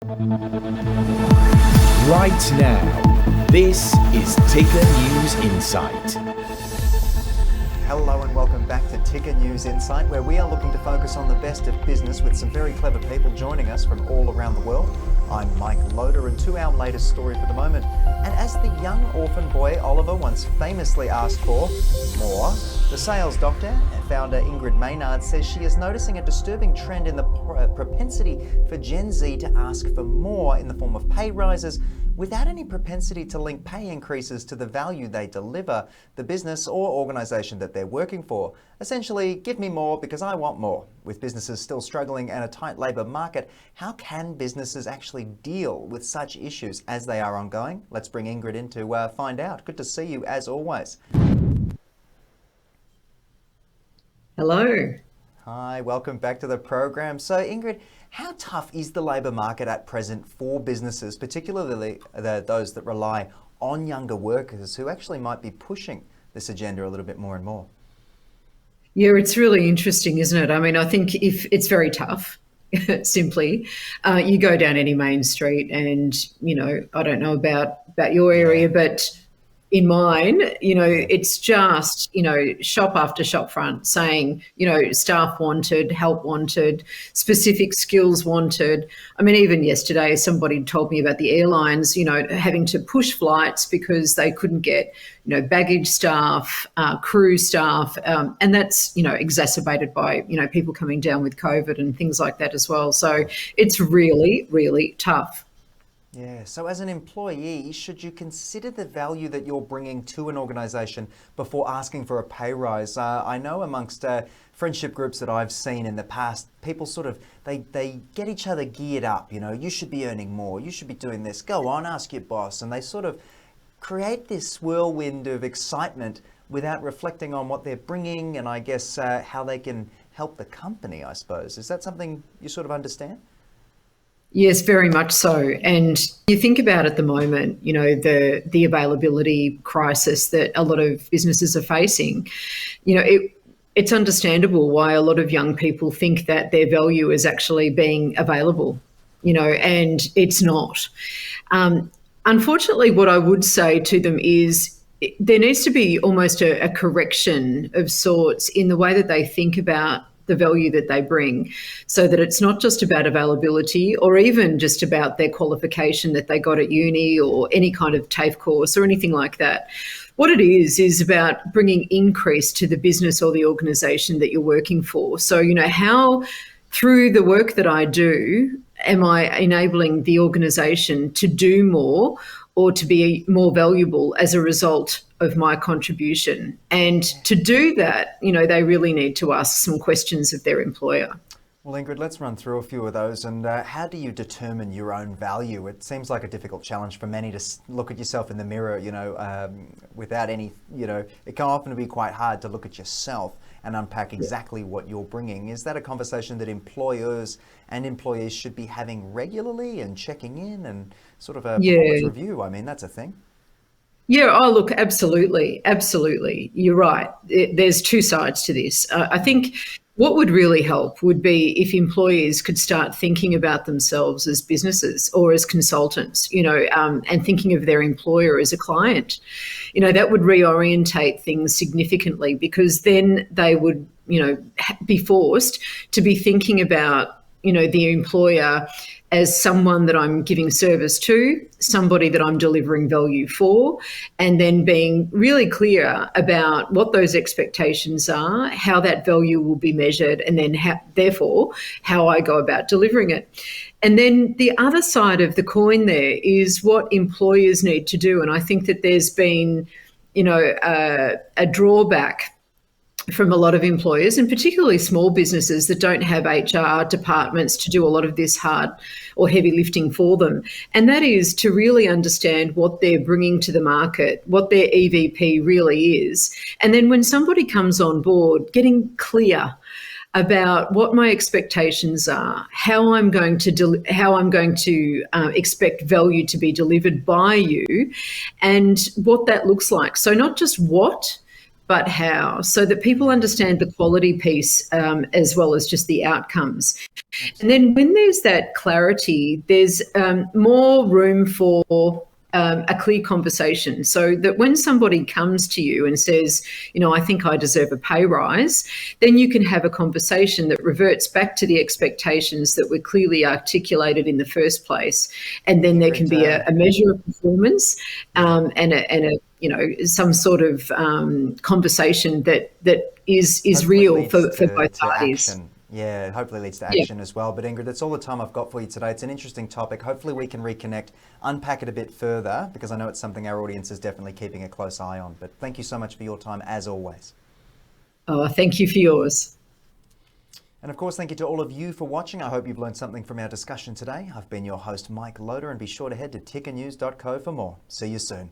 Right now, this is Ticker News Insight. Hello and welcome back to Ticker News Insight, where we are looking to focus on the best of business with some very clever people joining us from all around the world. I'm Mike Loader, and to our latest story for the moment. And as the young orphan boy Oliver once famously asked for more, the sales doctor and founder Ingrid Maynard says she is noticing a disturbing trend in the propensity for Gen Z to ask for more in the form of pay rises, without any propensity to link pay increases to the value they deliver, the business or organisation that they're working for. Essentially, give me more because I want more. With businesses still struggling and a tight labour market, how can businesses actually deal with such issues as they are ongoing? Let's bring Ingrid in to find out. Good to see you as always. Hello. Hi, welcome back to the program. So Ingrid, how tough is the labour market at present for businesses, particularly those that rely on younger workers who actually might be pushing this agenda a little bit more and more? Yeah, it's really interesting, isn't it? I mean, I think if it's very tough, simply, you go down any main street and, I don't know about your area, but in mine, it's just, shop after shop front saying, staff wanted, help wanted, specific skills wanted. I mean, even yesterday, somebody told me about the airlines, having to push flights because they couldn't get, baggage staff, crew staff, and that's, exacerbated by, people coming down with COVID and things like that as well. So it's really, really tough. Yeah, so as an employee, should you consider the value that you're bringing to an organisation before asking for a pay rise? I know amongst friendship groups that I've seen in the past, people sort of, they get each other geared up, you should be earning more, you should be doing this, go on, ask your boss. And they sort of create this whirlwind of excitement without reflecting on what they're bringing and I guess how they can help the company, I suppose. Is that something you sort of understand? Yes, very much so. And you think about at the moment, the availability crisis that a lot of businesses are facing, it's understandable why a lot of young people think that their value is actually being available, and it's not. Unfortunately, what I would say to them is there needs to be almost a correction of sorts in the way that they think about the value that they bring, so that it's not just about availability or even just about their qualification that they got at uni or any kind of TAFE course or anything like that. What it is about bringing increase to the business or the organisation that you're working for. So, how through the work that I do, am I enabling the organisation to do more or to be more valuable as a result of my contribution? And to do that, they really need to ask some questions of their employer. Well, Ingrid, let's run through a few of those. And how do you determine your own value? It seems like a difficult challenge for many to look at yourself in the mirror, without any, it can often be quite hard to look at yourself and unpack exactly what you're bringing. Is that a conversation that employers and employees should be having regularly and checking in and sort of a performance review? I mean, that's a thing. Yeah, oh, look, absolutely. Absolutely. You're right. There's two sides to this. I think what would really help would be if employees could start thinking about themselves as businesses or as consultants, and thinking of their employer as a client. That would reorientate things significantly, because then they would, be forced to be thinking about, the employer as someone that I'm giving service to, somebody that I'm delivering value for, and then being really clear about what those expectations are, how that value will be measured, and then therefore how I go about delivering it. And then the other side of the coin there is what employers need to do. And I think that there's been, a drawback from a lot of employers, and particularly small businesses that don't have HR departments to do a lot of this hard or heavy lifting for them. And that is to really understand what they're bringing to the market, what their EVP really is. And then when somebody comes on board, getting clear about what my expectations are, how I'm going to expect value to be delivered by you, and what that looks like. So not just what, but how, so that people understand the quality piece as well as just the outcomes. And then when there's that clarity, there's more room for a clear conversation, so that when somebody comes to you and says, I think I deserve a pay rise, then you can have a conversation that reverts back to the expectations that were clearly articulated in the first place. And then there can be a measure of performance and a some sort of conversation that is real for both parties. Action. Yeah, hopefully leads to action as well. But Ingrid, that's all the time I've got for you today. It's an interesting topic. Hopefully we can reconnect, unpack it a bit further, because I know it's something our audience is definitely keeping a close eye on. But thank you so much for your time, as always. Oh, thank you for yours. And of course, thank you to all of you for watching. I hope you've learned something from our discussion today. I've been your host, Mike Loader, and be sure to head to tickernews.co for more. See you soon.